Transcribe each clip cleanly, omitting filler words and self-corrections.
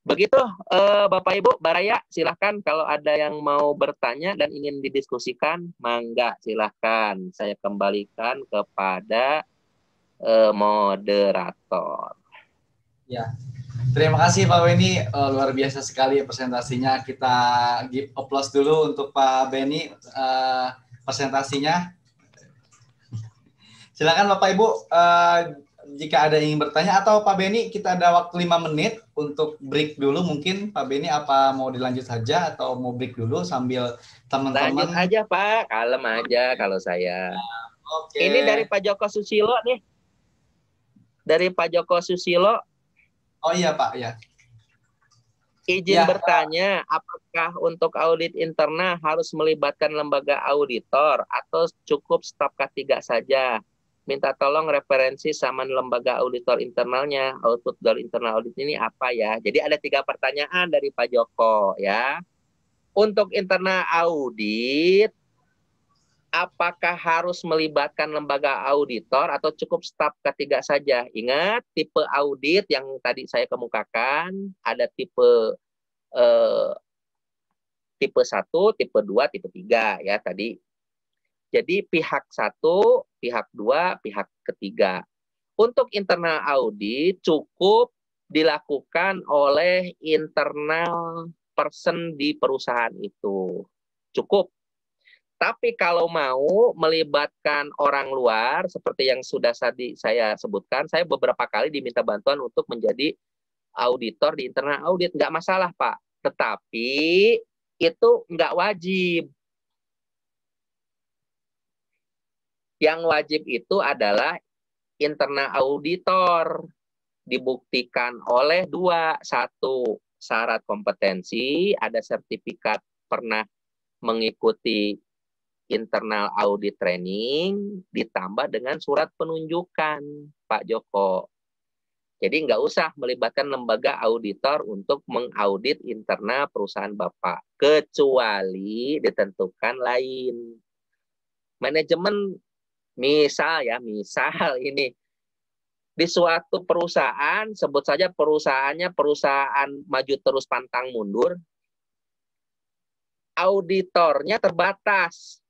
Begitu, Bapak Ibu, Baraya, silahkan kalau ada yang mau bertanya dan ingin didiskusikan, mangga silahkan. Saya kembalikan kepada moderator. Ya, terima kasih Pak Benny, luar biasa sekali presentasinya. Kita give applause dulu untuk Pak Benny presentasinya. Silakan Bapak Ibu, jika ada yang ingin bertanya, atau Pak Benny, kita ada waktu 5 menit untuk break dulu. Mungkin Pak Benny apa mau dilanjut saja atau mau break dulu sambil teman-teman. Lanjut aja Pak, kalem aja kalau saya. Oke. Ini dari Pak Joko Susilo nih. Dari Pak Joko Susilo. Oh iya Pak, ya. Izin bertanya, apakah untuk audit internal harus melibatkan lembaga auditor atau cukup staf K3 saja? Minta tolong referensi sama lembaga auditor internalnya. Output dari internal audit ini apa ya? Jadi ada 3 pertanyaan dari Pak Joko ya. Untuk internal audit, apakah harus melibatkan lembaga auditor atau cukup staf K3 saja? Ingat, tipe audit yang tadi saya kemukakan, ada tipe 1, tipe 2, tipe 3 ya tadi. Jadi pihak 1, pihak 2, pihak ketiga. Untuk internal audit cukup dilakukan oleh internal person di perusahaan itu. Cukup. Tapi kalau mau melibatkan orang luar, seperti yang sudah tadi saya sebutkan, saya beberapa kali diminta bantuan untuk menjadi auditor di internal audit. Nggak masalah, Pak. Tetapi itu nggak wajib. Yang wajib itu adalah internal auditor. Dibuktikan oleh 2. 1, syarat kompetensi, ada sertifikat pernah mengikuti internal audit training, ditambah dengan surat penunjukan, Pak Joko. Jadi nggak usah melibatkan lembaga auditor untuk mengaudit internal perusahaan Bapak, kecuali ditentukan lain. Manajemen, misal ini, di suatu perusahaan, sebut saja perusahaannya perusahaan maju terus pantang mundur, auditornya terbatas.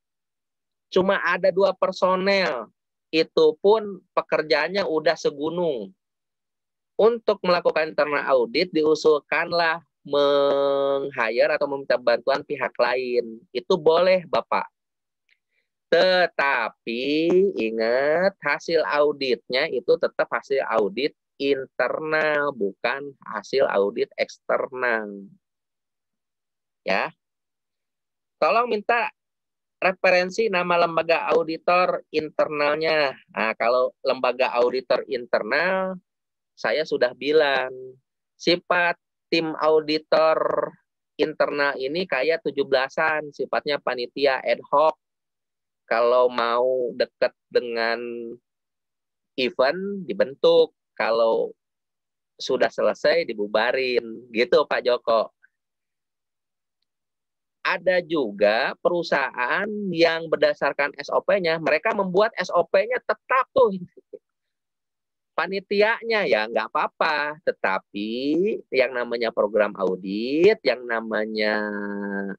Cuma ada 2 personel, itu pun pekerjaannya udah segunung. Untuk melakukan internal audit, diusulkanlah meng-hire atau meminta bantuan pihak lain. Itu boleh, Bapak. Tetapi ingat, hasil auditnya itu tetap hasil audit internal, bukan hasil audit eksternal. Ya. Tolong minta referensi nama lembaga auditor internalnya. Nah, kalau lembaga auditor internal, saya sudah bilang, sifat tim auditor internal ini kayak 17-an, sifatnya panitia ad hoc. Kalau mau dekat dengan event, dibentuk. Kalau sudah selesai, dibubarin. Gitu, Pak Joko. Ada juga perusahaan yang berdasarkan SOP-nya, mereka membuat SOP-nya tetap tuh. Panitianya ya nggak apa-apa, tetapi yang namanya program audit, yang namanya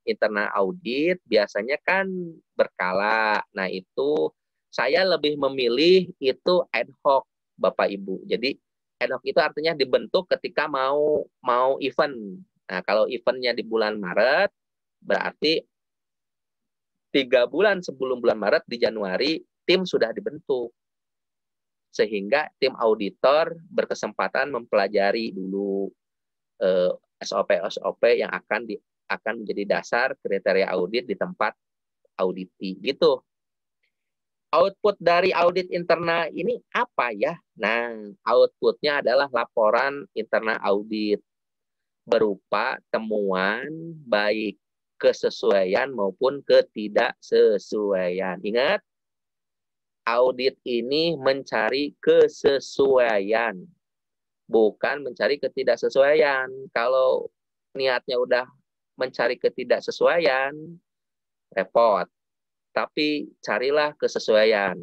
internal audit biasanya kan berkala. Nah itu saya lebih memilih itu ad hoc, Bapak Ibu. Jadi ad hoc itu artinya dibentuk ketika mau event. Nah kalau eventnya di bulan Maret, berarti 3 bulan sebelum bulan Maret, di Januari tim sudah dibentuk. Sehingga tim auditor berkesempatan mempelajari dulu SOP yang akan menjadi dasar kriteria audit di tempat auditi gitu. Output dari audit internal ini apa ya? Nah, outputnya adalah laporan internal audit berupa temuan baik kesesuaian maupun ketidaksesuaian. Ingat, audit ini mencari kesesuaian, bukan mencari ketidaksesuaian. Kalau niatnya udah mencari ketidaksesuaian, repot. Tapi carilah kesesuaian.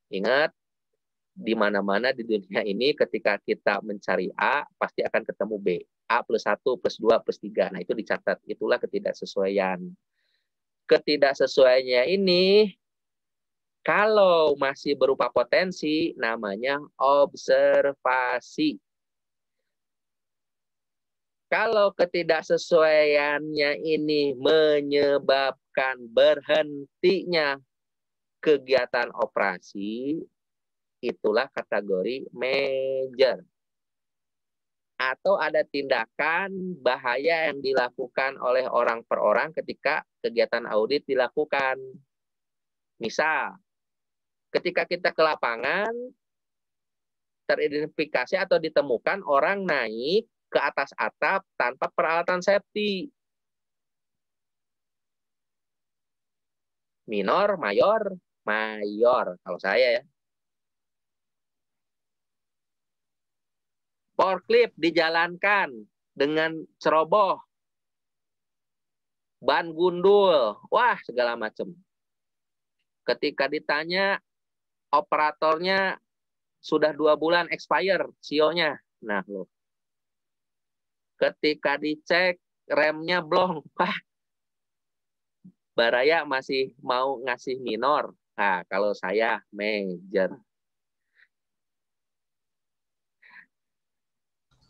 Ingat, di mana-mana di dunia ini ketika kita mencari A, pasti akan ketemu B. A+1+2+3. Nah, itu dicatat. Itulah ketidaksesuaian. Ketidaksesuaiannya ini kalau masih berupa potensi namanya observasi. Kalau ketidaksesuaiannya ini menyebabkan berhentinya kegiatan operasi, itulah kategori major. Atau ada tindakan bahaya yang dilakukan oleh orang per orang ketika kegiatan audit dilakukan. Misal, ketika kita ke lapangan, teridentifikasi atau ditemukan orang naik ke atas atap tanpa peralatan safety. Minor, mayor, mayor kalau saya ya. Forklift dijalankan dengan ceroboh, ban gundul, wah segala macam. Ketika ditanya, operatornya sudah 2 bulan expire, sionya. Nah, loh. Ketika dicek, remnya blong. Wah, Baraya masih mau ngasih minor. Nah, kalau saya major.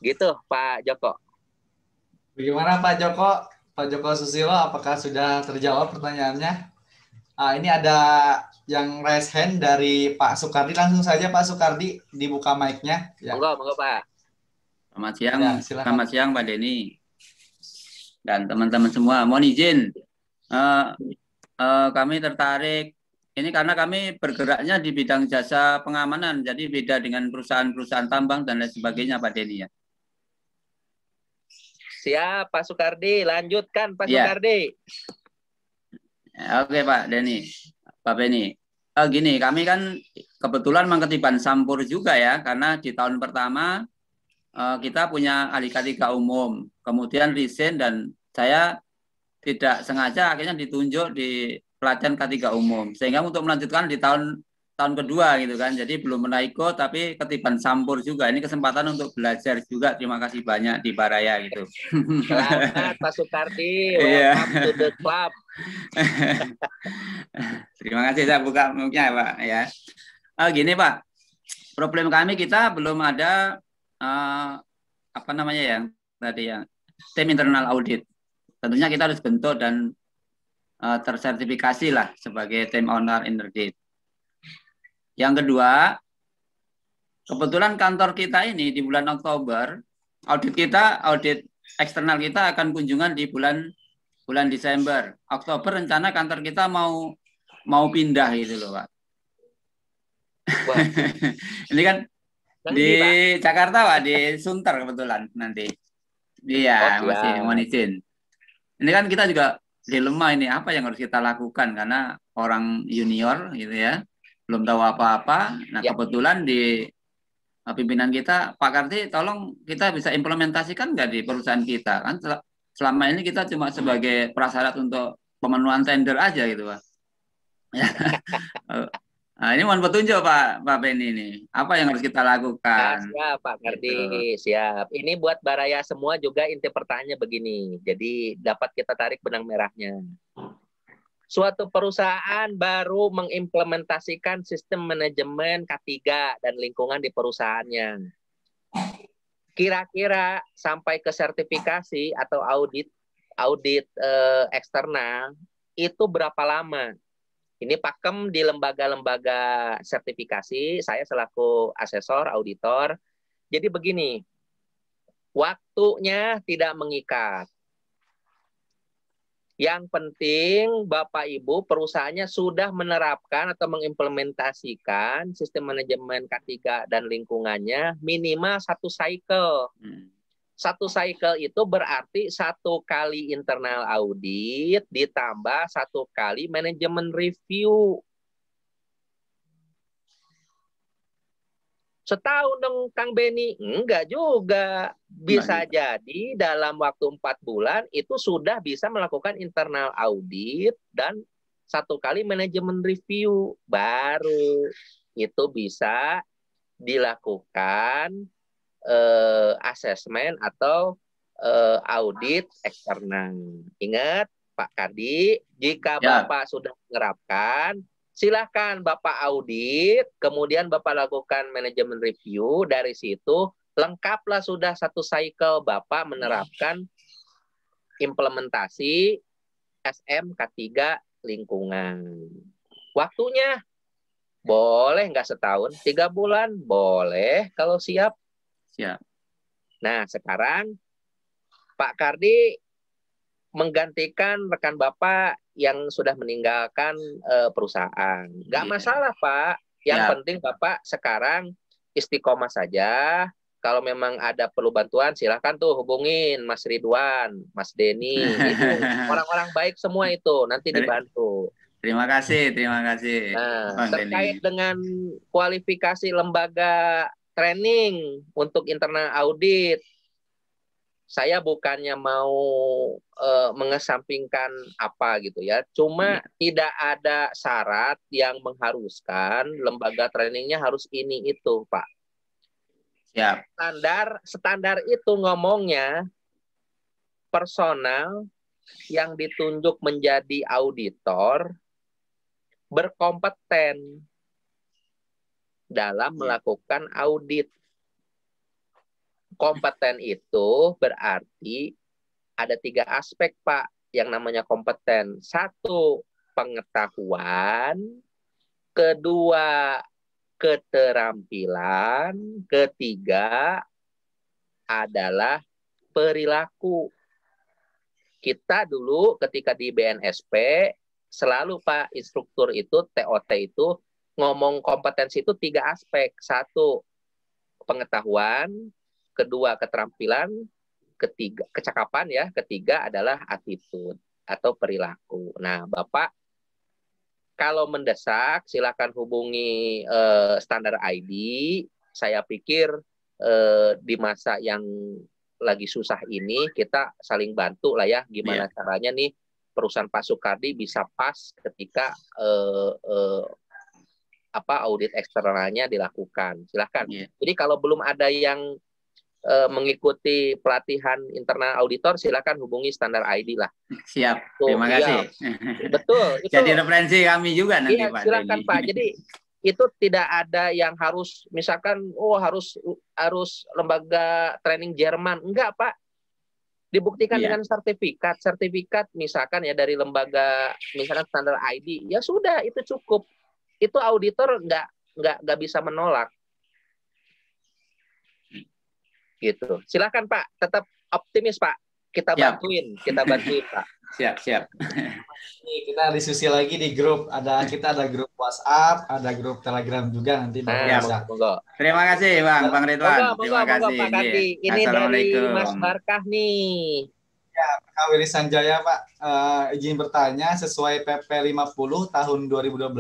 Gitu, Pak Joko. Bagaimana Pak Joko? Pak Joko Susilo, apakah sudah terjawab pertanyaannya? Ini ada yang raise hand dari Pak Sukardi. Langsung saja Pak Sukardi, dibuka mic-nya. Ya. Monggo Pak. Selamat siang, Ya, selamat siang Pak Denny dan teman-teman semua. Mohon izin, kami tertarik ini karena kami bergeraknya di bidang jasa pengamanan, jadi beda dengan perusahaan-perusahaan tambang dan lain sebagainya Pak Denny ya. Siap Pak Sukardi, lanjutkan Pak Ya. Sukardi. Oke Pak Denny, Pak Benny. Gini, kami kan kebetulan mengketiban sampur juga ya, karena di tahun pertama kita punya ahli K3 umum, kemudian resign dan saya tidak sengaja akhirnya ditunjuk di pelatihan K3 umum, sehingga untuk melanjutkan di tahun kedua gitu kan, jadi belum pernah ikut tapi ketiban sampur juga. Ini kesempatan untuk belajar juga. Terima kasih banyak di Baraya gitu. Selamat Pak Sukardi, welcome to the club. Terima kasih, saya buka mic-nya Pak ya. Gini Pak, problem kami kita belum ada apa namanya ya tadi ya, tim internal audit. Tentunya kita harus bentuk dan tersertifikasi lah sebagai tim owner audit. Yang kedua, kebetulan kantor kita ini di bulan Oktober, audit eksternal kita akan kunjungan di bulan Desember. Oktober rencana kantor kita mau pindah gitu loh Pak. Ini kan di Jakarta Pak, di Sunter kebetulan nanti. Iya, masih mohon izin. Ini kan kita juga dilema ini, apa yang harus kita lakukan karena orang junior gitu ya, belum tahu apa-apa. Nah, kebetulan di pimpinan kita, Pak Karti, tolong kita bisa implementasikan nggak di perusahaan kita? Kan selama ini kita cuma sebagai prasyarat untuk pemenuhan tender aja gitu Pak. Nah, ini mohon petunjuk Pak Benny ini. Apa yang harus kita lakukan? Siap Pak Kardi, siap. Ini buat Baraya semua juga inti pertanyaannya begini. Jadi dapat kita tarik benang merahnya. Suatu perusahaan baru mengimplementasikan sistem manajemen K3 dan lingkungan di perusahaannya. Kira-kira sampai ke sertifikasi atau audit eksternal itu berapa lama? Ini pakem di lembaga-lembaga sertifikasi, saya selaku asesor, auditor. Jadi begini, waktunya tidak mengikat. Yang penting Bapak Ibu perusahaannya sudah menerapkan atau mengimplementasikan sistem manajemen K3 dan lingkungannya minimal 1 cycle. 1 cycle itu berarti 1 kali internal audit ditambah 1 kali manajemen review. Setahun dong Kang Benny? Enggak juga. Bisa jadi dalam waktu 4 bulan itu sudah bisa melakukan internal audit dan 1 kali manajemen review. Baru itu bisa dilakukan asesmen atau audit eksternal. Ingat Pak Kardi, jika Ya. Bapak sudah menerapkan, silahkan Bapak audit, kemudian Bapak lakukan manajemen review, dari situ lengkaplah sudah satu cycle Bapak menerapkan implementasi SMK3 lingkungan. Waktunya boleh nggak setahun, 3 bulan, boleh kalau siap. Siap. Nah, sekarang Pak Kardi menggantikan rekan Bapak yang sudah meninggalkan perusahaan. Nggak Iya. masalah, Pak. Yang Ya. penting Bapak sekarang istiqomah saja. Kalau memang ada perlu bantuan, silahkan tuh hubungin Mas Ridwan, Mas Denny. Itu orang-orang baik semua itu, nanti dibantu. Terima kasih. Nah, Bang terkait Denny. dengan kualifikasi lembaga training untuk internal audit, saya bukannya mau mengesampingkan apa gitu ya. Cuma tidak ada syarat yang mengharuskan lembaga trainingnya harus ini itu, Pak. Siap. Standar itu ngomongnya personal yang ditunjuk menjadi auditor berkompeten dalam melakukan audit. Kompeten itu berarti ada 3 aspek, Pak, yang namanya kompeten. 1, pengetahuan. 2, keterampilan. 3 adalah perilaku. Kita dulu ketika di BNSP, selalu Pak, instruktur itu, TOT itu, ngomong kompetensi itu 3 aspek. 1, pengetahuan. 2, keterampilan. 3, kecakapan ya. 3 adalah attitude atau perilaku. Nah, Bapak kalau mendesak silakan hubungi Standar ID. Saya pikir di masa yang lagi susah ini kita saling bantu lah ya, gimana caranya nih perusahaan Pak Sukardi bisa pas ketika audit eksternalnya dilakukan. Silakan. Jadi kalau belum ada yang mengikuti pelatihan internal auditor, silakan hubungi Standar ID lah. Siap. Terima kasih. Betul. Itu jadi referensi kami juga nanti, Pak. Silakan Pak. Jadi itu tidak ada yang harus misalkan harus lembaga training Jerman. Enggak, Pak. Dibuktikan dengan sertifikat. Sertifikat misalkan ya dari lembaga misalkan Standar ID, ya sudah itu cukup. Itu auditor nggak bisa menolak. Gitu. Silakan Pak, tetap optimis Pak. Kita bantuin Pak. Siap. Nih, kita diskusi lagi di grup. Kita ada grup WhatsApp, ada grup Telegram juga nanti. Terima kasih Bang Ridwan. Terima kasih. Pak Kardi. Ini dari Mas Barkah nih. Ya, Kak Willy Sanjaya Pak, izin bertanya, sesuai PP 50 tahun 2012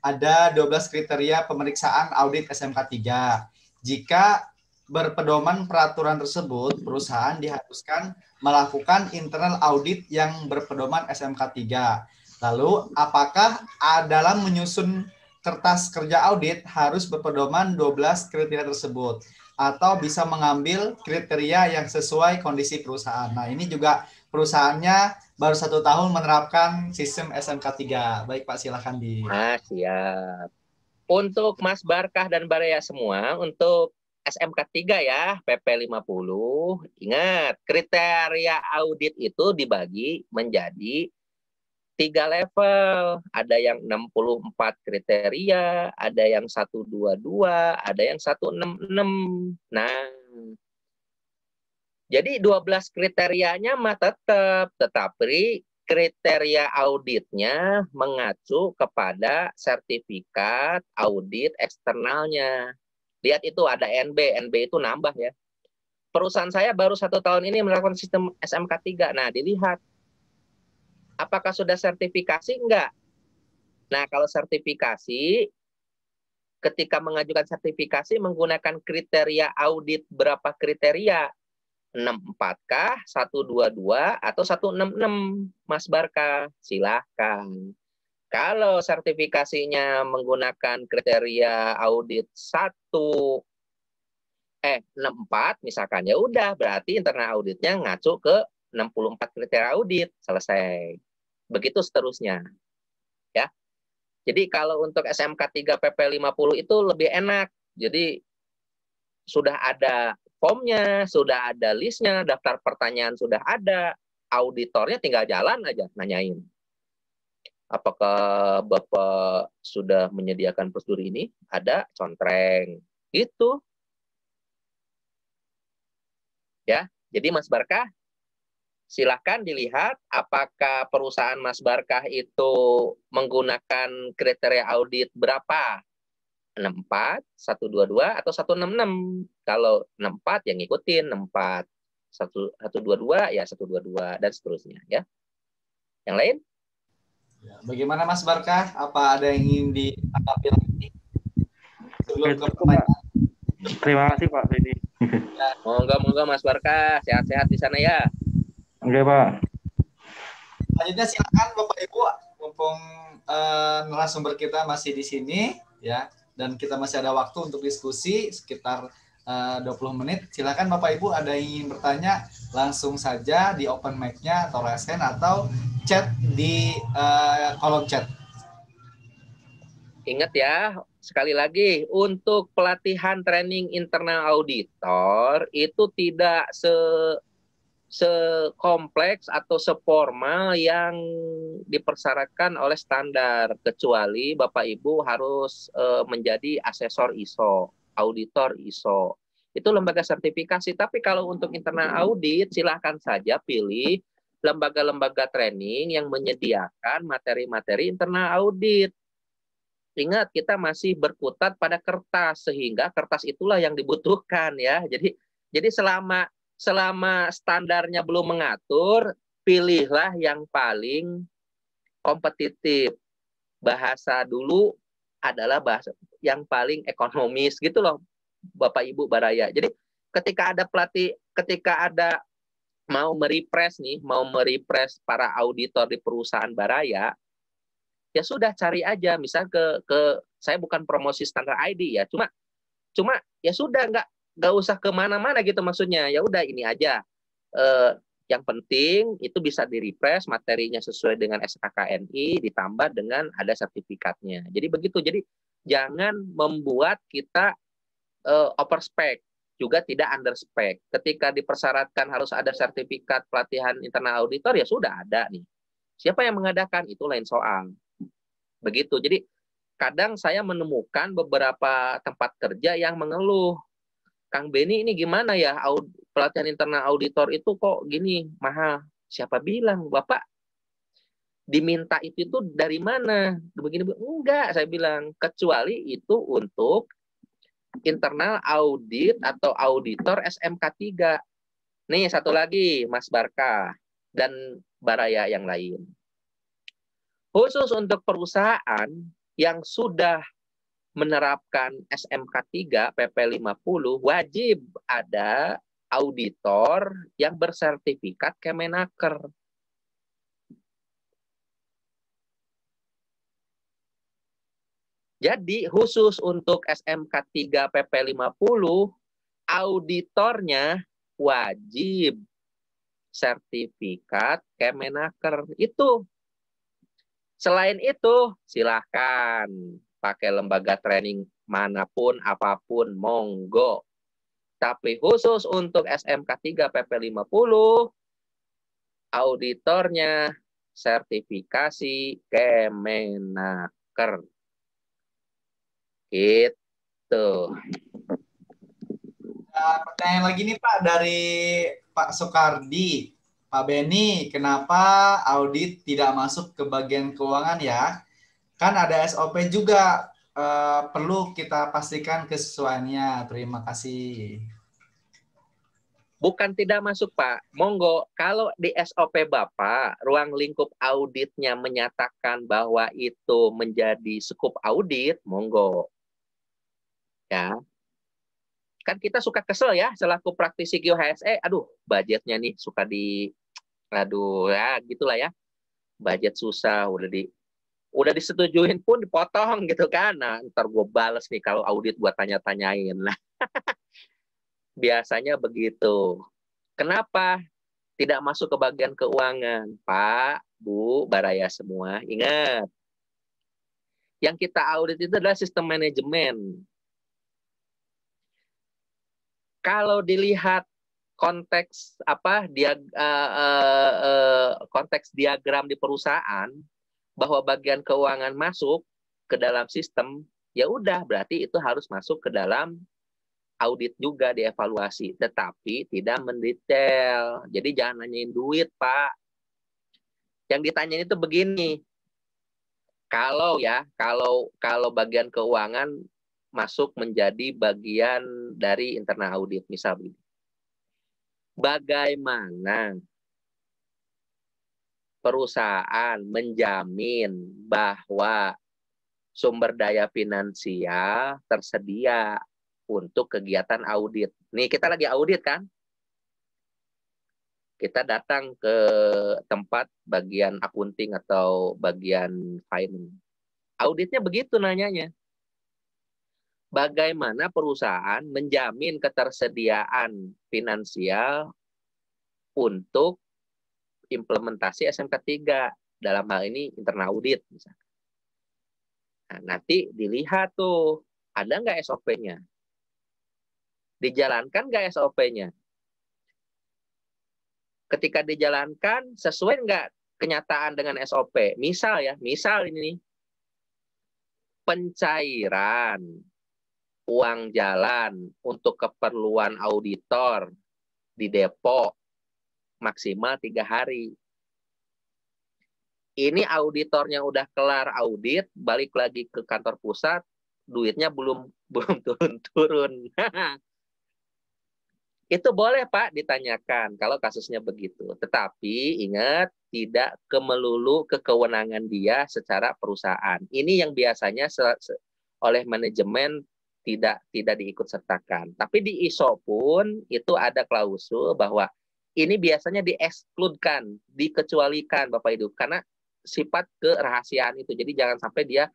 ada 12 kriteria pemeriksaan audit SMK 3. Jika berpedoman peraturan tersebut, perusahaan diharuskan melakukan internal audit yang berpedoman SMK 3. Lalu, apakah dalam menyusun kertas kerja audit harus berpedoman 12 kriteria tersebut? Atau bisa mengambil kriteria yang sesuai kondisi perusahaan? Nah, ini juga perusahaannya baru 1 tahun menerapkan sistem SMK 3. Baik Pak, silakan siap. Untuk Mas Barkah dan Baraya semua, untuk SMK 3 ya, PP 50. Ingat, kriteria audit itu dibagi menjadi 3 level. Ada yang 64 kriteria, ada yang 122, ada yang 166. Nah, jadi 12 kriterianya mah tetapi kriteria auditnya mengacu kepada sertifikat audit eksternalnya. Lihat itu ada NB itu nambah ya. Perusahaan saya baru 1 tahun ini melakukan sistem SMK 3. Nah, dilihat apakah sudah sertifikasi? Enggak. Nah, kalau sertifikasi, ketika mengajukan sertifikasi menggunakan kriteria audit berapa kriteria? 64 kah, 122 atau 166, Mas Barkah? Silahkan. Kalau sertifikasinya menggunakan kriteria audit 1, 64 misalkan, ya udah berarti internal auditnya ngacu ke 64 kriteria audit, selesai. Begitu seterusnya. Ya. Jadi kalau untuk SMK 3 PP 50 itu lebih enak. Jadi sudah ada formnya, sudah ada listnya, daftar pertanyaan sudah ada, auditornya tinggal jalan aja nanyain. Apakah Bapak sudah menyediakan prosedur ini? Ada, contreng. Gitu. Ya, jadi Mas Barkah, silahkan dilihat apakah perusahaan Mas Barkah itu menggunakan kriteria audit berapa? 64, 122, atau 166. Kalau 64 yang ngikutin 64. 122 ya 122 dan seterusnya ya. Yang lain? Ya, bagaimana Mas Barkah? Apa ada yang ingin ditanggapi lagi? Sebelum ke pertanyaan. Terima kasih Pak Fedi. Ya, moga Mas Barkah sehat-sehat di sana ya. Oke Pak. Selanjutnya silakan Bapak Ibu, mumpung narasumber kita masih di sini ya, dan kita masih ada waktu untuk diskusi sekitar 20 menit. Silakan Bapak Ibu, ada yang ingin bertanya langsung saja di open mic-nya atau raise hand atau chat di kolom chat. Ingat ya, sekali lagi, untuk pelatihan training internal auditor itu tidak sekompleks atau seformal yang dipersyaratkan oleh standar, kecuali Bapak Ibu harus menjadi asesor ISO, auditor ISO. Itu lembaga sertifikasi. Tapi kalau untuk internal audit, silahkan saja pilih lembaga-lembaga training yang menyediakan materi-materi internal audit. Ingat, kita masih berkutat pada kertas, sehingga kertas itulah yang dibutuhkan ya. Jadi selama standarnya belum mengatur, pilihlah yang paling kompetitif. Bahasa dulu adalah bahasa yang paling ekonomis gitu loh, Bapak Ibu Baraya. Jadi ketika ada pelatih, ketika ada mau merefresh para auditor di perusahaan Baraya, ya sudah cari aja, misal ke saya bukan promosi standar ID ya, cuma ya sudah nggak usah kemana-mana gitu, maksudnya ya udah ini aja. Yang penting itu bisa di-refresh materinya sesuai dengan SKKNI, ditambah dengan ada sertifikatnya. Jadi begitu. Jadi jangan membuat kita overspec, juga tidak underspec. Ketika dipersyaratkan harus ada sertifikat pelatihan internal auditor, ya sudah ada nih. Siapa yang mengadakan itu lain soal. Begitu. Jadi kadang saya menemukan beberapa tempat kerja yang mengeluh, Kang Beni ini gimana ya, pelatihan internal auditor itu kok gini mahal. Siapa bilang Bapak diminta itu dari mana? Begini, enggak, saya bilang, kecuali itu untuk internal audit atau auditor SMK 3. Nih satu lagi Mas Barkah dan Baraya yang lain. Khusus untuk perusahaan yang sudah menerapkan SMK 3 PP 50, wajib ada auditor yang bersertifikat Kemenaker. Jadi khusus untuk SMK 3 PP 50, auditornya wajib sertifikat Kemenaker. Itu. Selain itu, silahkan pakai lembaga training manapun, apapun, monggo. Tapi khusus untuk SMK 3 PP 50, auditornya sertifikasi Kemenaker. Gitu. Nah, pertanyaan lagi nih Pak dari Pak Soekardi. Pak Beni, kenapa audit tidak masuk ke bagian keuangan ya? Kan ada SOP juga, perlu kita pastikan kesesuaiannya. Terima kasih. Bukan tidak masuk Pak, monggo. Kalau di SOP Bapak, ruang lingkup auditnya menyatakan bahwa itu menjadi skup audit, monggo. Ya. Kan kita suka kesel ya, selaku praktisi QHSE, aduh budgetnya nih suka aduh ya gitulah ya, budget susah, udah disetujuin pun dipotong gitu kan. Nah ntar gue bales nih kalau audit gue tanya-tanyain lah. Biasanya begitu. Kenapa tidak masuk ke bagian keuangan? Pak, Bu, Baraya semua, ingat. Yang kita audit itu adalah sistem manajemen. Kalau dilihat konteks konteks diagram di perusahaan bahwa bagian keuangan masuk ke dalam sistem, ya udah berarti itu harus masuk ke dalam audit juga, dievaluasi, tetapi tidak mendetail. Jadi jangan nanyain duit, Pak. Yang ditanyain itu begini. Kalau bagian keuangan masuk menjadi bagian dari internal audit, misal begini. Bagaimana perusahaan menjamin bahwa sumber daya finansial tersedia untuk kegiatan audit? Nih, kita lagi audit kan? Kita datang ke tempat bagian accounting atau bagian finance. Auditnya begitu nanyanya. Bagaimana perusahaan menjamin ketersediaan finansial untuk implementasi SMK 3, dalam hal ini internal audit misalkan. Nah, nanti dilihat tuh, ada nggak SOP-nya? Dijalankan nggak SOP-nya? Ketika dijalankan, sesuai nggak kenyataan dengan SOP? Misal ini pencairan uang jalan untuk keperluan auditor di Depok maksimal 3 hari. Ini auditornya udah kelar audit, balik lagi ke kantor pusat, duitnya belum turun-turun. Itu boleh, Pak, ditanyakan kalau kasusnya begitu. Tetapi ingat, tidak melulu ke kewenangan dia secara perusahaan. Ini yang biasanya oleh manajemen tidak diikutsertakan. Tapi di ISO pun itu ada klausul bahwa ini biasanya diekskludkan, dikecualikan, Bapak Ibu, karena sifat kerahasiaan itu. Jadi jangan sampai dia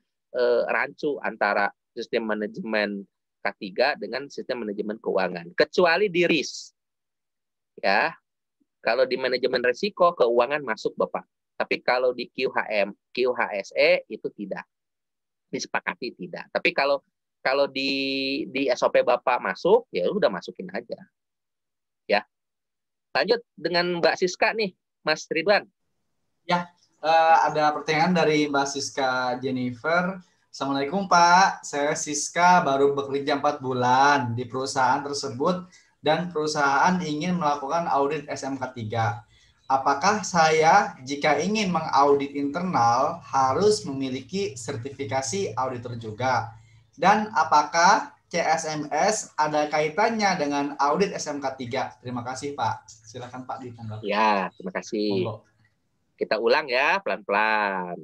rancu antara sistem manajemen K3 dengan sistem manajemen keuangan. Kecuali di RIS. Ya. Kalau di manajemen risiko, keuangan masuk, Bapak. Tapi kalau di QHSE itu tidak. Disepakati tidak. Tapi kalau di SOP Bapak masuk, ya udah masukin aja. Ya. Lanjut dengan Mbak Siska nih, Mas Ridwan. Ya, ada pertanyaan dari Mbak Siska Jennifer. Assalamualaikum Pak, saya Siska baru bekerja 4 bulan di perusahaan tersebut dan perusahaan ingin melakukan audit SMK 3. Apakah saya jika ingin mengaudit internal harus memiliki sertifikasi auditor juga? Dan apakah CSMS ada kaitannya dengan audit SMK 3? Terima kasih Pak. Silakan Pak ditanggapi. Ya, terima kasih. Monggo. Kita ulang ya, pelan-pelan.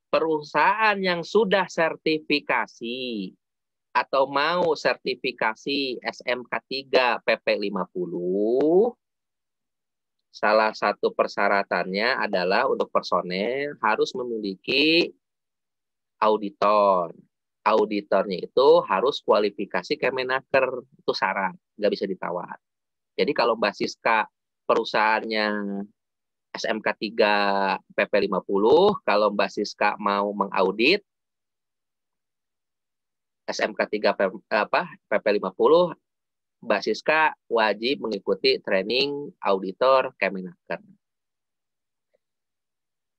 Perusahaan yang sudah sertifikasi atau mau sertifikasi SMK 3 PP 50, salah satu persyaratannya adalah untuk personel harus memiliki auditor. Auditornya itu harus kualifikasi Kemenaker, itu syarat, nggak bisa ditawar. Jadi kalau Mbak Siska perusahaannya SMK 3 PP 50, kalau Mbak Siska mau mengaudit SMK 3 PP 50, Mbak Siska wajib mengikuti training auditor Kemenaker.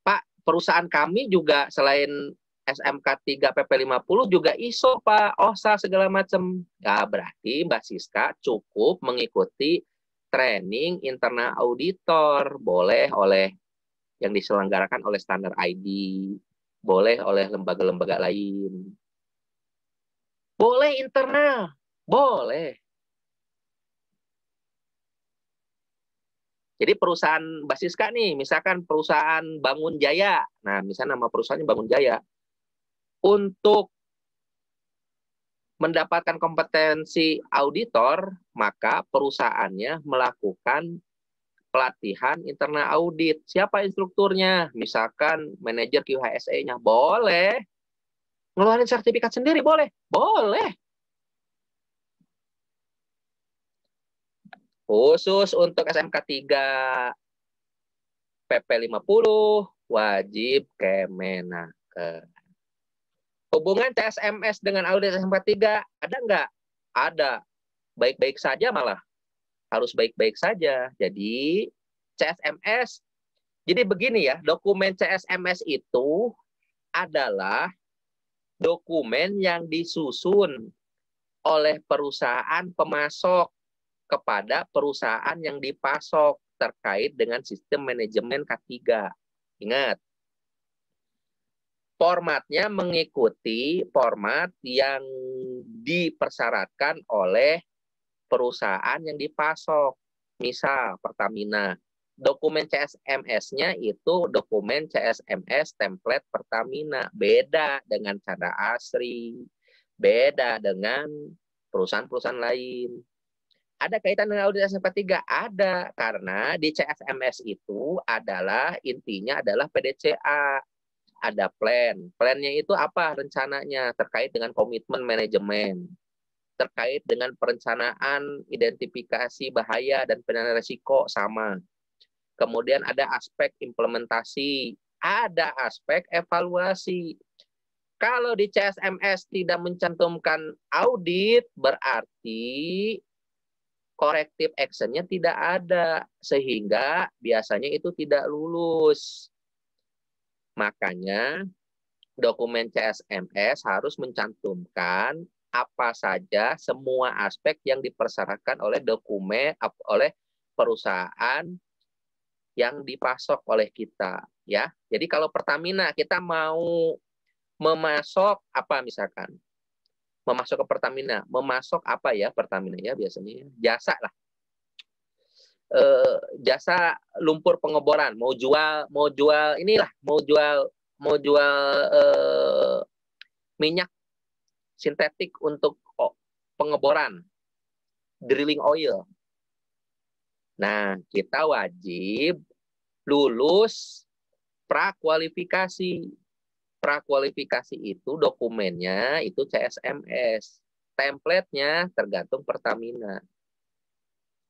Pak, perusahaan kami juga selain SMK 3 PP 50 juga ISO, Pak, OSA segala macam. Ya, berarti Mbak Siska cukup mengikuti training internal auditor, boleh oleh yang diselenggarakan oleh Standar ID, boleh oleh lembaga-lembaga lain. Boleh internal, boleh. Jadi perusahaan Mbak Siska nih, misalkan perusahaan Bangun Jaya, nah misalnya nama perusahaannya Bangun Jaya, untuk mendapatkan kompetensi auditor, maka perusahaannya melakukan pelatihan internal audit. Siapa instrukturnya? Misalkan manajer QHSE-nya. Boleh. Ngeluarin sertifikat sendiri boleh? Boleh. Khusus untuk SMK 3 PP 50 wajib Kemenaker. Hubungan CSMS dengan audit SMK 3 ada nggak? Ada. Baik-baik saja malah. Harus baik-baik saja. Jadi CSMS, jadi begini ya, dokumen CSMS itu adalah dokumen yang disusun oleh perusahaan pemasok kepada perusahaan yang dipasok terkait dengan sistem manajemen K3. Ingat, formatnya mengikuti format yang dipersyaratkan oleh perusahaan yang dipasok. Misal Pertamina, dokumen CSMS-nya itu dokumen CSMS template Pertamina. Beda dengan Chandra Asri, beda dengan perusahaan-perusahaan lain. Ada kaitan dengan audit SMK 3? Ada, karena di CSMS itu adalah intinya adalah PDCA. Ada plan. Plannya itu apa rencananya? Terkait dengan komitmen manajemen. Terkait dengan perencanaan identifikasi bahaya dan penanganan risiko sama. Kemudian ada aspek implementasi. Ada aspek evaluasi. Kalau di CSMS tidak mencantumkan audit, berarti corrective action-nya tidak ada. Sehingga biasanya itu tidak lulus. Makanya dokumen CSMS harus mencantumkan apa saja semua aspek yang dipersyaratkan oleh dokumen, oleh perusahaan yang dipasok oleh kita. Ya, jadi kalau Pertamina kita mau memasok apa misalkan, memasok ke Pertamina, memasok apa ya Pertamina ya biasanya jasa lah, jasa lumpur pengeboran, mau jual inilah, mau jual minyak sintetik untuk pengeboran, drilling oil. Nah, kita wajib lulus prakualifikasi. Prakualifikasi itu dokumennya itu CSMS. Template-nya tergantung Pertamina.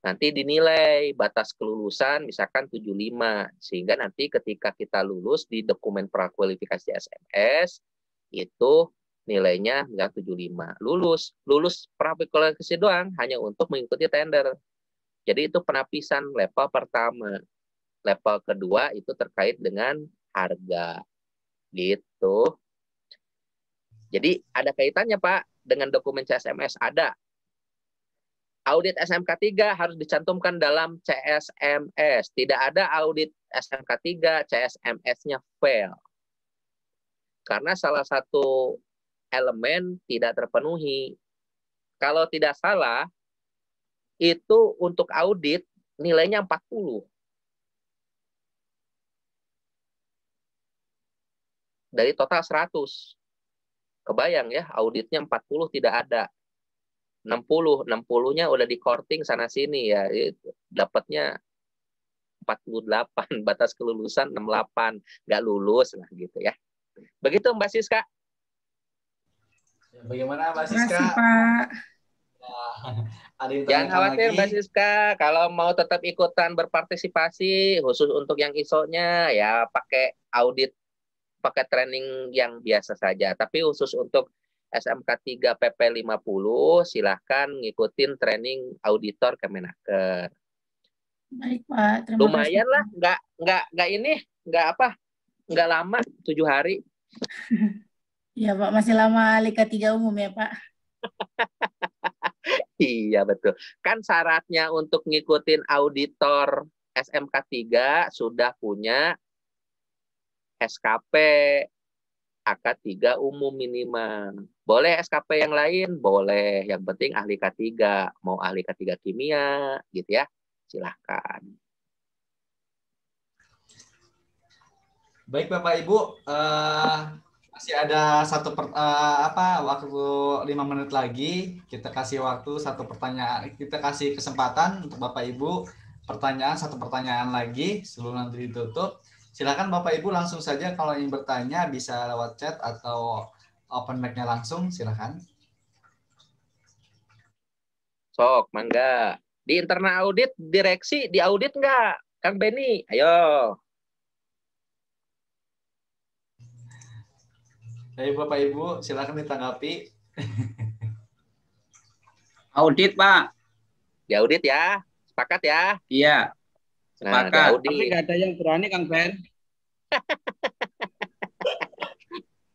Nanti dinilai batas kelulusan misalkan 75. Sehingga nanti ketika kita lulus di dokumen prakualifikasi SMS itu nilainya nggak 75. Lulus prakualifikasi doang hanya untuk mengikuti tender. Jadi itu penapisan level pertama. Level kedua itu terkait dengan harga. Gitu. Jadi ada kaitannya Pak dengan dokumen CSMS? Ada. Audit SMK 3 harus dicantumkan dalam CSMS. Tidak ada audit SMK 3 CSMS-nya fail. Karena salah satu elemen tidak terpenuhi. Kalau tidak salah, itu untuk audit nilainya 40. Dari total 100. Kebayang ya, auditnya 40 tidak ada. 60-nya udah di korting sana sini ya. Dapatnya 48, batas kelulusan 68. Nggak lulus lah gitu ya. Begitu Mbak Siska. Ya, bagaimana Mbak Terima Siska? kasih, Pak. Ada yang Jangan tanyakan khawatir lagi? Mbak Siska, kalau mau tetap ikutan berpartisipasi, khusus untuk yang ISO-nya ya pakai audit, pakai training yang biasa saja. Tapi khusus untuk SMK 3 PP 50, silahkan ngikutin training auditor Kemenaker. Baik, Pak. Terima Lumayan kasih. lah, nggak lama, 7 hari. Ya, Pak. Masih lama Liga 3 umum ya, Pak. Iya betul. Kan syaratnya untuk ngikutin auditor SMK 3 sudah punya SKP AK3 umum minimal. Boleh SKP yang lain? Boleh. Yang penting ahli K3. Mau ahli K3 kimia gitu ya. Silahkan. Baik Bapak Ibu, masih ada waktu 5 menit lagi. Kita kasih waktu satu pertanyaan, kita kasih kesempatan untuk Bapak Ibu satu pertanyaan lagi sebelum nanti ditutup. Silakan Bapak Ibu langsung saja kalau ingin bertanya bisa lewat chat atau open mic-nya langsung, silakan. Sok, mangga. Di internal audit, direksi, di audit nggak? Kang Benny, ayo. Baik Bapak Ibu, silakan ditanggapi. Audit, Pak. Di audit ya, sepakat ya? Iya, Nah, di sepakat. audit. Tapi nggak ada yang berani, Kang Ben.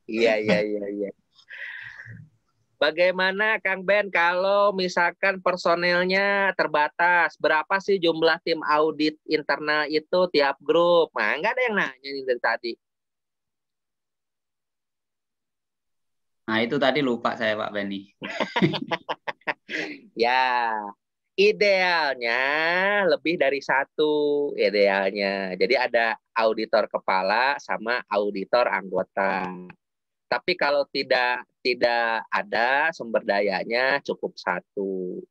Iya. Bagaimana Kang Ben kalau misalkan personelnya terbatas? Berapa sih jumlah tim audit internal itu tiap grup? Nah, nggak ada yang nanya nih dari tadi. Nah, itu tadi lupa saya, Pak Benny. Ya, idealnya lebih dari satu idealnya. Jadi ada auditor kepala sama auditor anggota. Tapi kalau tidak ada sumber dayanya cukup satu.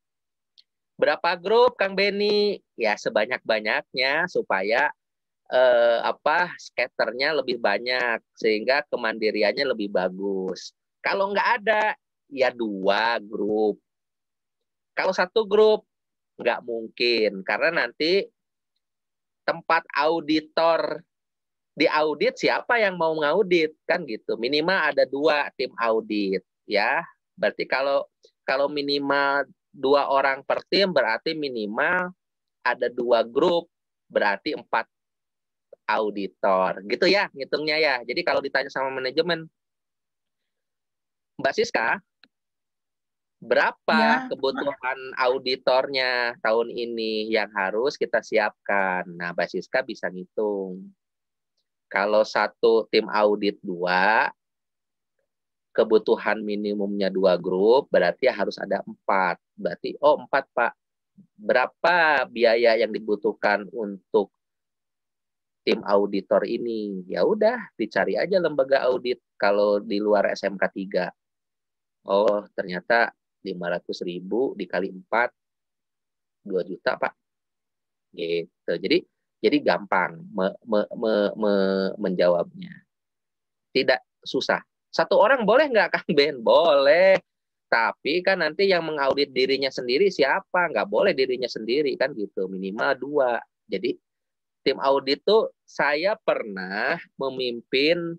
Berapa grup Kang Benny? Ya sebanyak-banyaknya supaya skaternya lebih banyak sehingga kemandiriannya lebih bagus. Kalau nggak ada, ya 2 grup. Kalau 1 grup, nggak mungkin. Karena nanti tempat auditor diaudit, siapa yang mau ngaudit? Kan gitu. Minimal ada 2 tim audit. Ya, berarti kalau minimal 2 orang per tim, berarti minimal ada 2 grup, berarti 4 auditor. Gitu ya, ngitungnya ya. Jadi kalau ditanya sama manajemen, Mbak Siska, berapa kebutuhan auditornya tahun ini yang harus kita siapkan? Nah, Mbak Siska bisa ngitung. Kalau 1 tim audit 2, kebutuhan minimumnya 2 grup, berarti harus ada 4. Berarti, 4 Pak. Berapa biaya yang dibutuhkan untuk tim auditor ini? Ya udah, dicari aja lembaga audit kalau di luar SMK 3. Oh, ternyata 500.000 dikali 4, 2 juta, Pak. Gitu. Jadi gampang menjawabnya. Tidak susah. 1 orang boleh nggak, Kang Ben? Boleh. Tapi kan nanti yang mengaudit dirinya sendiri siapa? Nggak boleh dirinya sendiri, kan gitu. Minimal 2. Jadi tim audit tuh saya pernah memimpin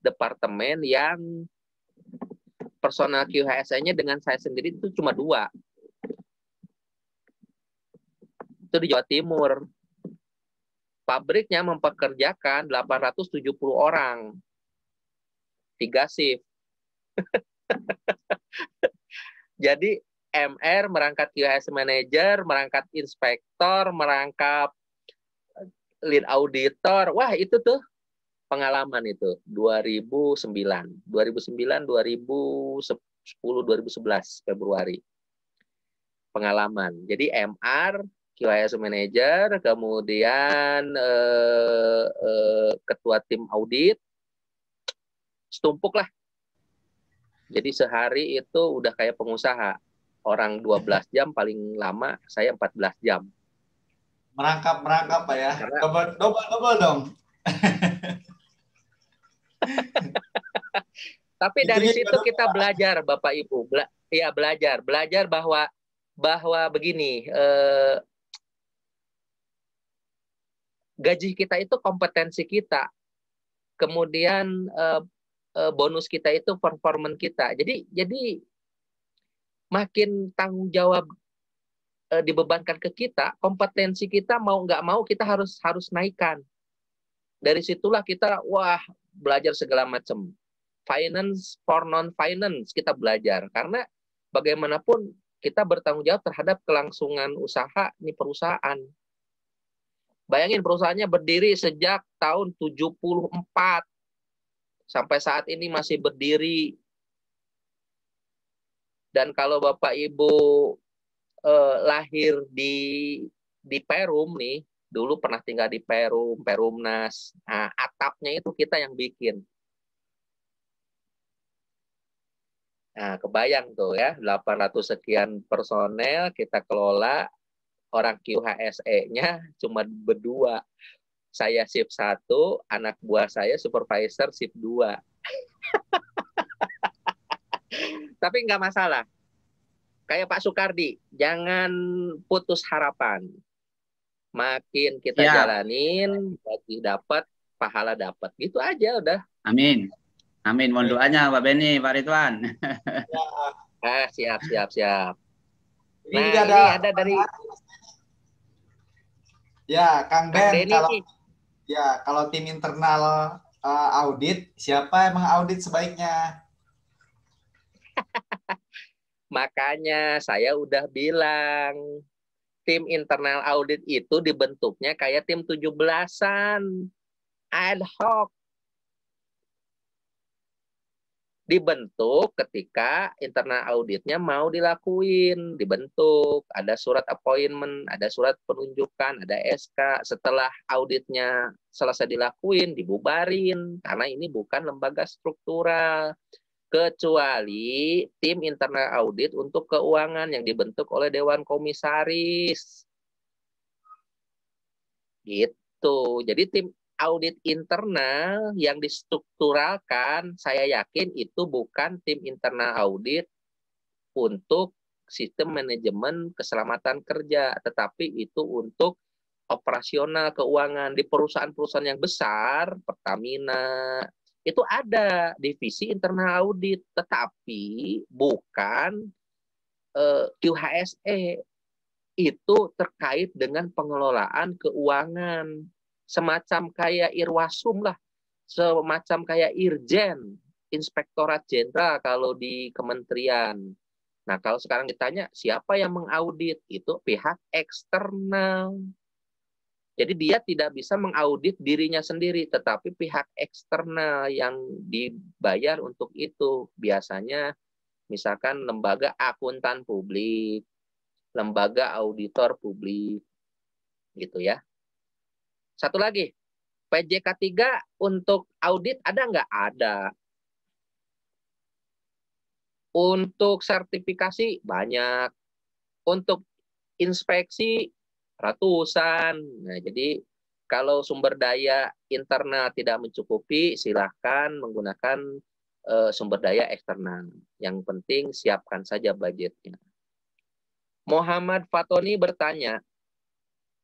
departemen yang personal QHSE-nya dengan saya sendiri itu cuma 2. Itu di Jawa Timur. Pabriknya mempekerjakan 870 orang. 3 shift. Jadi MR merangkap QHS manager, merangkap inspektor, merangkap lead auditor. Wah, itu tuh pengalaman itu 2009, 2010, 2011 Februari. Pengalaman. Jadi MR, QHS manager, kemudian ketua tim audit, setumpuk lah. Jadi sehari itu udah kayak pengusaha. Orang 12 jam paling lama, saya 14 jam. Merangkap Pak ya. Double dong. Tapi dari situ kita belajar, Bapak Ibu. Belajar bahwa begini, gaji kita itu kompetensi kita. Kemudian bonus kita itu performance kita. Jadi makin tanggung jawab dibebankan ke kita, kompetensi kita mau nggak mau kita harus naikkan. Dari situlah kita belajar segala macam. Finance for non-finance kita belajar. Karena bagaimanapun kita bertanggung jawab terhadap kelangsungan usaha ini perusahaan. Bayangin perusahaannya berdiri sejak tahun 74. Sampai saat ini masih berdiri. Dan kalau Bapak Ibu lahir di Perum nih, dulu pernah tinggal di Perumnas. Nah, atapnya itu kita yang bikin. Nah, kebayang tuh ya, 800 sekian personel kita kelola, orang QHSE-nya cuma berdua. Saya shift 1, anak buah saya supervisor shift 2. Tapi nggak masalah. Kayak Pak Soekardi, jangan putus harapan. Makin kita Siap. jalanin, gaji dapat, pahala dapat. Gitu aja udah. Amin. Amin. Mohon doanya Pak Beni, Pak Ridwan. Siap. Ini Nah, juga ini ada dari ya Kang Kang Ben, Denny kalau nih. kalau tim internal audit, siapa emang audit sebaiknya? Makanya saya udah bilang, tim internal audit itu dibentuknya kayak tim 17-an. Ad hoc. Dibentuk ketika internal auditnya mau dilakuin. Dibentuk, ada surat appointment, ada surat penunjukan, ada SK. Setelah auditnya selesai dilakuin, dibubarin. Karena ini bukan lembaga struktural. Kecuali tim internal audit untuk keuangan yang dibentuk oleh Dewan Komisaris. Gitu. Jadi tim audit internal yang distrukturalkan, saya yakin itu bukan tim internal audit untuk sistem manajemen keselamatan kerja, tetapi itu untuk operasional keuangan. Di perusahaan-perusahaan yang besar, Pertamina, itu ada divisi internal audit, tetapi bukan QHSE. Itu terkait dengan pengelolaan keuangan. Semacam kayak Irwasum lah, semacam kayak Irjen, Inspektorat Jenderal kalau di kementerian. Nah, kalau sekarang ditanya siapa yang mengaudit, itu pihak eksternal. Jadi dia tidak bisa mengaudit dirinya sendiri, tetapi pihak eksternal yang dibayar untuk itu. Biasanya misalkan lembaga akuntan publik, lembaga auditor publik, gitu ya. Satu lagi, PJK 3 untuk audit ada nggak? Ada. Untuk sertifikasi banyak. Untuk inspeksi ratusan. Nah, jadi kalau sumber daya internal tidak mencukupi, silahkan menggunakan sumber daya eksternal. Yang penting siapkan saja budgetnya. Muhammad Fatoni bertanya,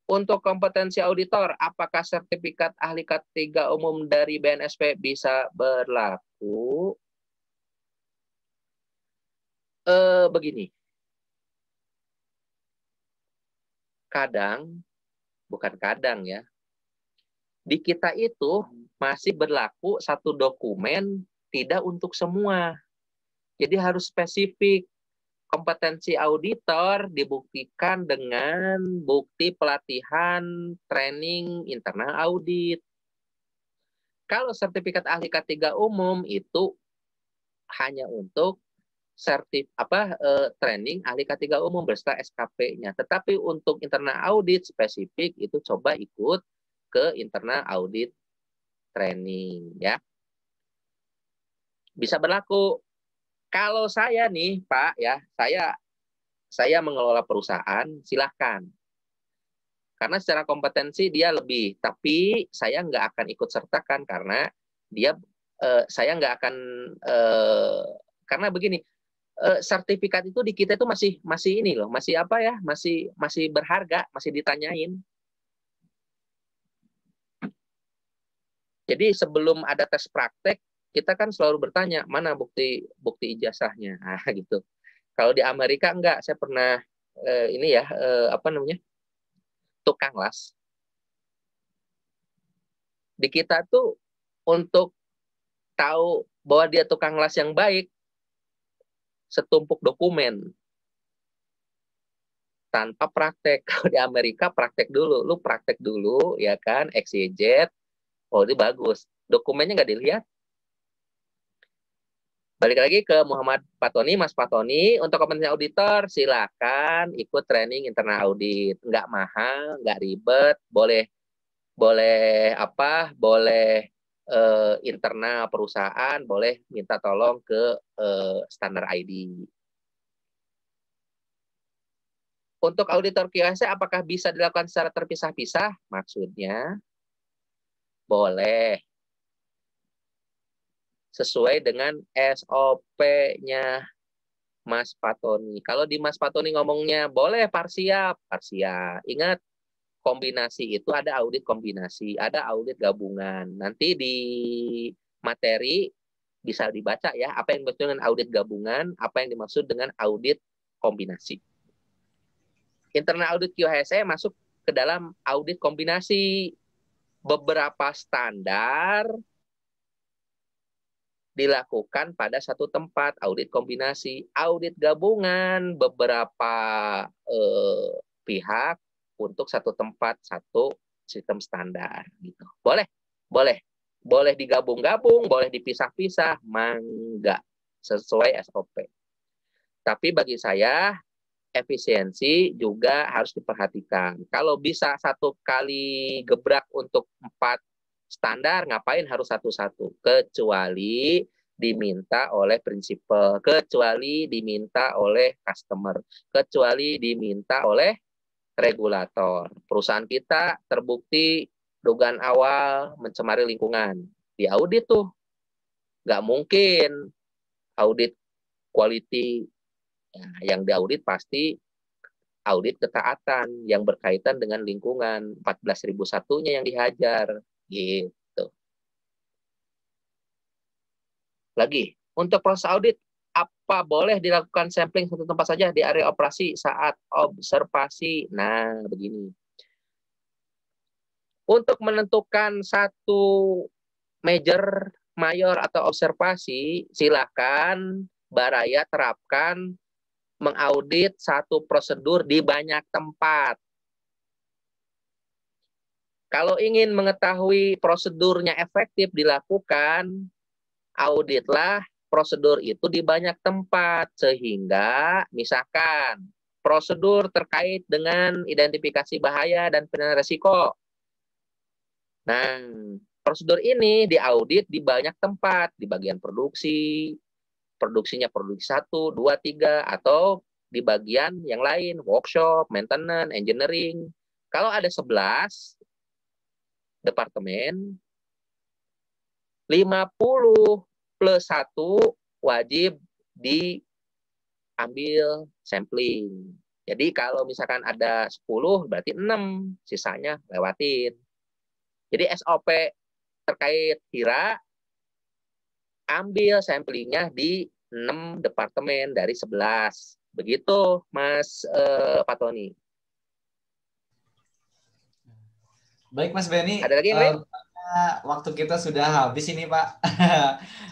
untuk kompetensi auditor, apakah sertifikat ahli K3 umum dari BNSP bisa berlaku? Begini. Bukan kadang ya. Di kita itu masih berlaku satu dokumen tidak untuk semua. Jadi harus spesifik. Kompetensi auditor dibuktikan dengan bukti pelatihan training internal audit. Kalau sertifikat ahli K3 umum itu hanya untuk training ahli K3 umum beserta SKP-nya. Tetapi untuk internal audit spesifik itu coba ikut ke internal audit training ya. Bisa berlaku. Kalau saya nih, Pak, ya, saya mengelola perusahaan, silahkan. Karena secara kompetensi dia lebih, tapi saya nggak akan ikut sertakan karena saya nggak akan karena begini, sertifikat itu di kita itu masih ini loh, masih apa ya, masih berharga, masih ditanyain. Jadi sebelum ada tes praktek kita kan selalu bertanya mana bukti ijazahnya, gitu. Kalau di Amerika enggak, saya pernah tukang las. Di kita tuh untuk tahu bahwa dia tukang las yang baik, setumpuk dokumen tanpa praktek. Kalau di Amerika praktek dulu, lu praktek dulu ya kan, XYZ, oh ini bagus, dokumennya nggak dilihat. Balik lagi ke Muhammad Fatoni, Mas Fatoni, untuk kompetensi auditor silakan ikut training internal audit, nggak mahal, nggak ribet, boleh internal perusahaan, boleh minta tolong ke Standard ID. Untuk auditor QHSE apakah bisa dilakukan secara terpisah-pisah? Maksudnya boleh. Sesuai dengan SOP-nya. Mas Patoni. Kalau di Mas Patoni ngomongnya boleh parsial, parsial. Ingat, kombinasi itu ada audit kombinasi, ada audit gabungan. Nanti di materi bisa dibaca ya, apa yang dimaksud dengan audit gabungan, apa yang dimaksud dengan audit kombinasi. Internal audit QHSE masuk ke dalam audit kombinasi. Beberapa standar dilakukan pada satu tempat, audit kombinasi. Audit gabungan, beberapa pihak untuk satu tempat, satu sistem standar. Gitu. Boleh, boleh. Boleh digabung-gabung, boleh dipisah-pisah, mangga. Sesuai SOP. Tapi bagi saya, efisiensi juga harus diperhatikan. Kalau bisa satu kali gebrak untuk 4 standar, ngapain harus satu-satu? Kecuali diminta oleh prinsipal, kecuali diminta oleh customer, kecuali diminta oleh regulator. Perusahaan kita terbukti dugaan awal mencemari lingkungan. Di audit tuh, nggak mungkin audit quality. Nah, yang diaudit pasti audit ketaatan yang berkaitan dengan lingkungan. 14.001-nya yang dihajar. Gitu. Lagi, untuk proses audit, apa boleh dilakukan sampling satu tempat saja di area operasi saat observasi? Nah, begini. Untuk menentukan satu major, mayor, atau observasi, silakan Baraya terapkan mengaudit satu prosedur di banyak tempat. Kalau ingin mengetahui prosedurnya efektif dilakukan, auditlah prosedur itu di banyak tempat. Sehingga, misalkan, prosedur terkait dengan identifikasi bahaya dan penilaian risiko. Nah, prosedur ini diaudit di banyak tempat, di bagian produksi, produksinya produksi 1, 2, 3, atau di bagian yang lain, workshop, maintenance, engineering. Kalau ada 11 departemen, 50 plus 1 wajib diambil sampling. Jadi kalau misalkan ada 10, berarti 6, sisanya lewatin. Jadi SOP terkait HIRA, ambil samplingnya di 6 departemen dari 11. Begitu, Mas Patoni. Baik, Mas Benny. Ada lagi yang lain? Waktu kita sudah habis ini, Pak.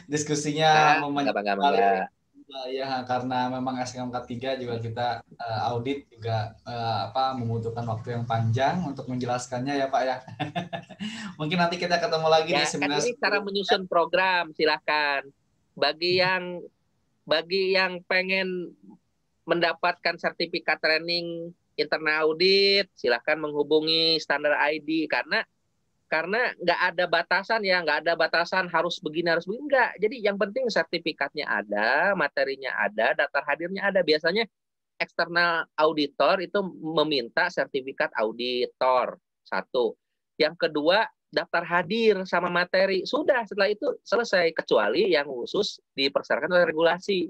Diskusinya memanjang. Ya, karena memang SKMK 3 juga kita audit juga membutuhkan waktu yang panjang untuk menjelaskannya ya, Pak ya. Mungkin nanti kita ketemu lagi ya, di seminar. Ini cara menyusun program, silakan. Bagi yang pengen mendapatkan sertifikat training internal audit, silakan menghubungi Standar ID karena nggak ada batasan ya, nggak ada batasan harus begini enggak. Jadi yang penting sertifikatnya ada, materinya ada, daftar hadirnya ada. Biasanya eksternal auditor itu meminta sertifikat auditor. 1. Yang kedua, daftar hadir sama materi. Sudah, setelah itu selesai. Kecuali yang khusus dipersyaratkan oleh regulasi.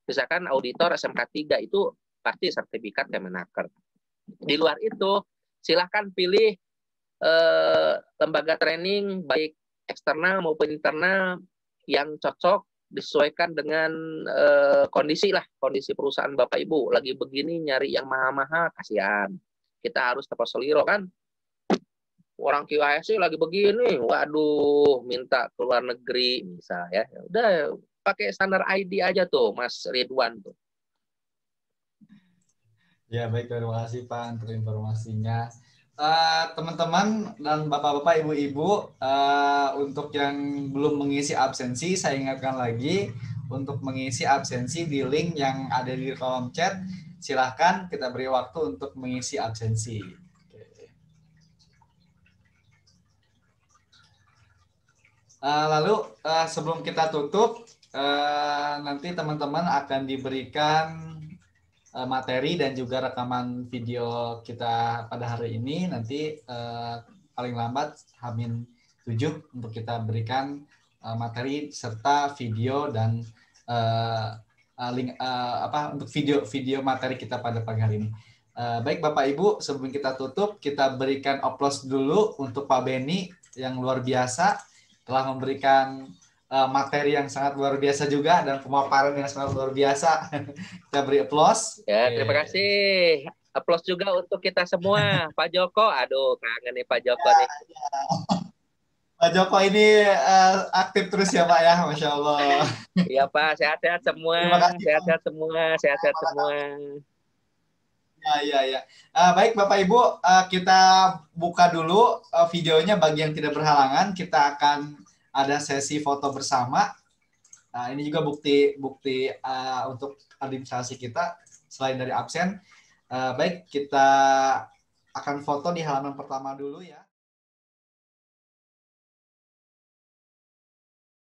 Misalkan auditor SMK 3 itu pasti sertifikat Kemenaker. Di luar itu, silahkan pilih lembaga training baik eksternal maupun internal yang cocok, disesuaikan dengan kondisi perusahaan Bapak Ibu. Lagi begini nyari yang mahal-mahal, kasihan. Kita harus tepat seliro kan. Orang QHSE lagi begini, waduh, minta keluar negeri misal ya. Udah pakai standar ID aja tuh, Mas Ridwan tuh. Ya, baik, terima kasih Pak untuk informasinya. Teman-teman dan bapak-bapak, ibu-ibu, untuk yang belum mengisi absensi, saya ingatkan lagi untuk mengisi absensi di link yang ada di kolom chat. Silahkan kita beri waktu untuk mengisi absensi. Lalu sebelum kita tutup, nanti teman-teman akan diberikan materi dan juga rekaman video kita pada hari ini. Nanti paling lambat H-7 untuk kita berikan materi serta video dan link untuk video materi kita pada pagi hari ini. Baik Bapak Ibu, sebelum kita tutup, kita berikan aplaus dulu untuk Pak Beni yang luar biasa telah memberikan materi yang sangat luar biasa juga dan pemaparan yang sangat luar biasa. Kita beri aplaus. Ya, terima kasih. Aplaus juga untuk kita semua. Pak Joko, aduh kangen nih Pak Joko nih. Pak Joko ini aktif terus ya Pak ya, Masya Allah. Iya Pak, sehat-sehat semua. Sehat-sehat semua, sehat-sehat semua. Ya. Baik Bapak Ibu, kita buka dulu videonya bagi yang tidak berhalangan. Kita akan ada sesi foto bersama. Ini juga bukti untuk administrasi kita selain dari absen. Baik, kita akan foto di halaman pertama dulu ya.